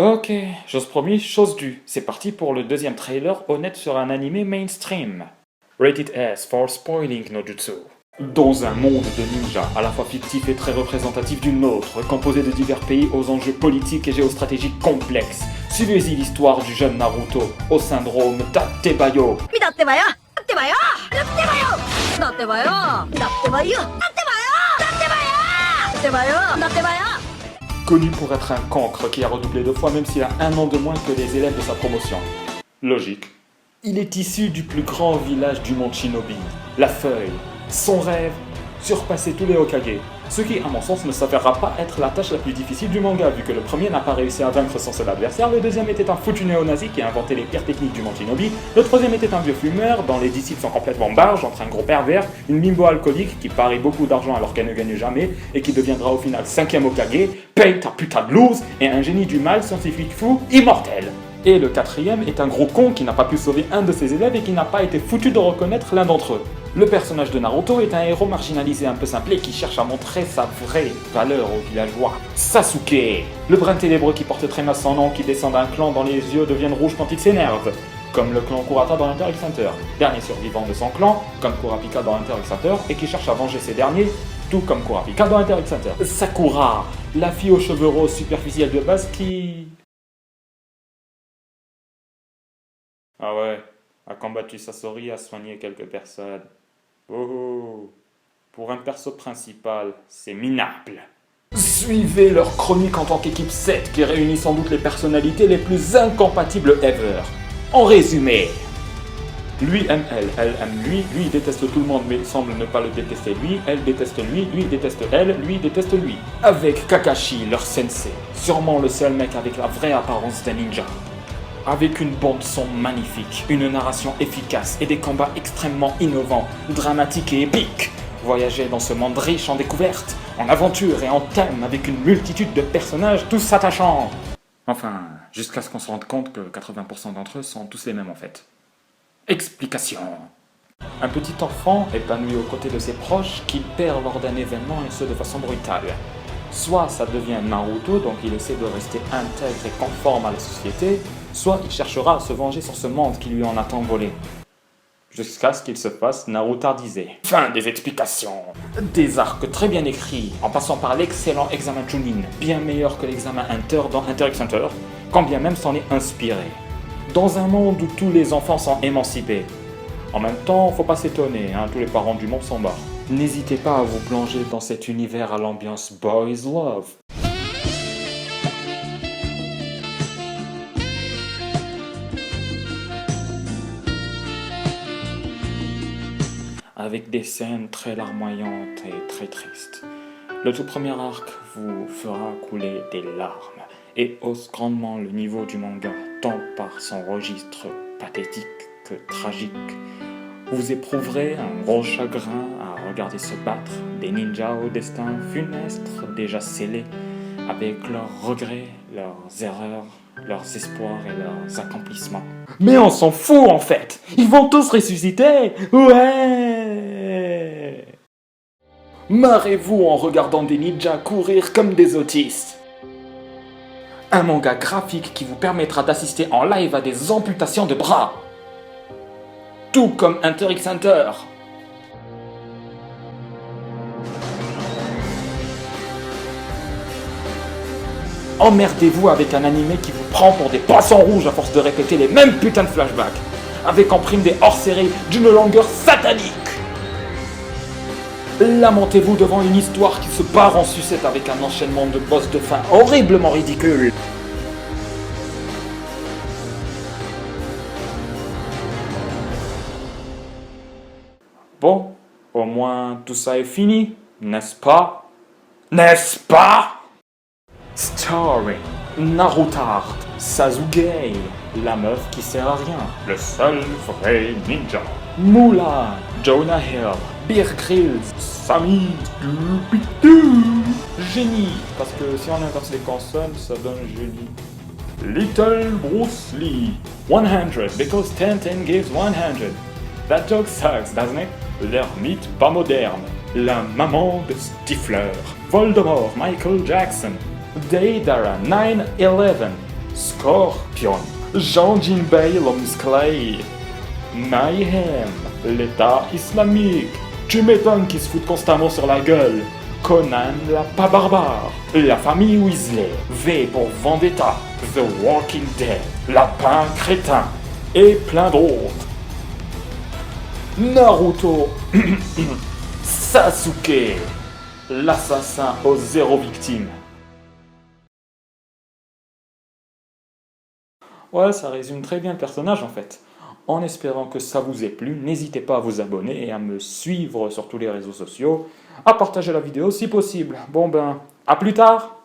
Ok, j'ose promis, chose due. C'est parti pour le deuxième trailer honnête sur un animé mainstream. Rated S for spoiling no jutsu. Dans un monde de ninjas, à la fois fictif et très représentatif du nôtre, composé de divers pays aux enjeux politiques et géostratégiques complexes, suivez-y l'histoire du jeune Naruto, au syndrome d'Atebayo. Connu pour être un cancre qui a redoublé 2 fois même s'il a 1 an de moins que les élèves de sa promotion. Logique. Il est issu du plus grand village du monde Shinobi, la Feuille. Son rêve, surpasser tous les Hokage. Ce qui, à mon sens, ne s'avérera pas être la tâche la plus difficile du manga, vu que le premier n'a pas réussi à vaincre son seul adversaire, le deuxième était un foutu néo-nazi qui a inventé les pires techniques du monde Shinobi, le troisième était un vieux fumeur, dont les disciples sont complètement barges, entre un gros pervers, une bimbo alcoolique qui parie beaucoup d'argent alors qu'elle ne gagne jamais, et qui deviendra au final 5e Hokage, paye ta putain de loose, et un génie du mal scientifique fou, immortel. Et le quatrième est un gros con qui n'a pas pu sauver un de ses élèves et qui n'a pas été foutu de reconnaître l'un d'entre eux. Le personnage de Naruto est un héros marginalisé un peu simplé qui cherche à montrer sa vraie valeur aux villageois. Sasuke, le brin ténébreux qui porte très mal son nom, qui descend d'un clan dont les yeux deviennent rouges quand il s'énerve, comme le clan Kurata dans Hunter x Hunter, dernier survivant de son clan, comme Kurapika dans Hunter x Hunter, et qui cherche à venger ses derniers, tout comme Kurapika dans Hunter x Hunter. Sakura, la fille aux cheveux roses superficiels de base qui... Ah ouais, a combattu Sasori, a soigné quelques personnes. Oh, pour un perso principal, c'est minable. Suivez leur chronique en tant qu'équipe 7 qui réunit sans doute les personnalités les plus incompatibles ever. En résumé, lui aime elle aime lui déteste tout le monde mais semble ne pas le détester lui, elle déteste lui déteste elle, lui déteste lui. Avec Kakashi, leur sensei, sûrement le seul mec avec la vraie apparence d'un ninja. Avec une bande-son magnifique, une narration efficace et des combats extrêmement innovants, dramatiques et épiques. Voyager dans ce monde riche en découvertes, en aventures et en thèmes avec une multitude de personnages tous attachants. Enfin, jusqu'à ce qu'on se rende compte que 80% d'entre eux sont tous les mêmes en fait. Explication. Un petit enfant épanoui aux côtés de ses proches qu'il perd lors d'un événement et ce de façon brutale. Soit ça devient Naruto, donc il essaie de rester intègre et conforme à la société, soit il cherchera à se venger sur ce monde qui lui en a tant volé. Jusqu'à ce qu'il se fasse narutardisé. Fin des explications. Des arcs très bien écrits, en passant par l'excellent examen Chunin, bien meilleur que l'examen Hunter dans Hunter x Hunter, quand bien même s'en est inspiré. Dans un monde où tous les enfants sont émancipés. En même temps, faut pas s'étonner, tous les parents du monde s'en barrent. N'hésitez pas à vous plonger dans cet univers à l'ambiance Boys Love. Avec des scènes très larmoyantes et très tristes. Le tout premier arc vous fera couler des larmes et hausse grandement le niveau du manga, tant par son registre pathétique que tragique. Vous éprouverez un gros chagrin à regarder se battre des ninjas au destin funeste déjà scellés, avec leurs regrets, leurs erreurs, leurs espoirs et leurs accomplissements. Mais on s'en fout en fait! Ils vont tous ressusciter! Ouais! Marrez-vous en regardant des ninjas courir comme des autistes. Un manga graphique qui vous permettra d'assister en live à des amputations de bras. Tout comme Hunter x Hunter. Emmerdez-vous avec un animé qui vous prend pour des poissons rouges à force de répéter les mêmes putains de flashbacks, avec en prime des hors-séries d'une longueur satanique. Lamentez-vous devant une histoire qui se barre en sucette avec un enchaînement de boss de fin horriblement ridicule. Bon, au moins tout ça est fini, n'est-ce pas? N'est-ce pas? Story, Narutard, Sasuke, la meuf qui sert à rien, le seul vrai ninja. Mulan, Jonah Hill, Bear Grylls, Sammy, Scooby-Doo. Génie, parce que si on inverse les consonnes, ça donne génie. Little Bruce Lee, 100, because 10 gives 100. That joke sucks, doesn't it? L'ermite pas moderne, la maman de Stifler, Voldemort, Michael Jackson, Deidara 9/11, Scorpion, Jean Jinbei le musclé, Mayhem, l'État islamique, tu m'étonnes qu'ils se foutent constamment sur la gueule, Conan la pas barbare, la famille Weasley, V pour Vendetta, The Walking Dead, Lapin crétin, et plein d'autres. Naruto, Sasuke, l'assassin aux 0 victimes. Ouais, ça résume très bien le personnage en fait. En espérant que ça vous ait plu, n'hésitez pas à vous abonner et à me suivre sur tous les réseaux sociaux, à partager la vidéo si possible. Bon ben, à plus tard!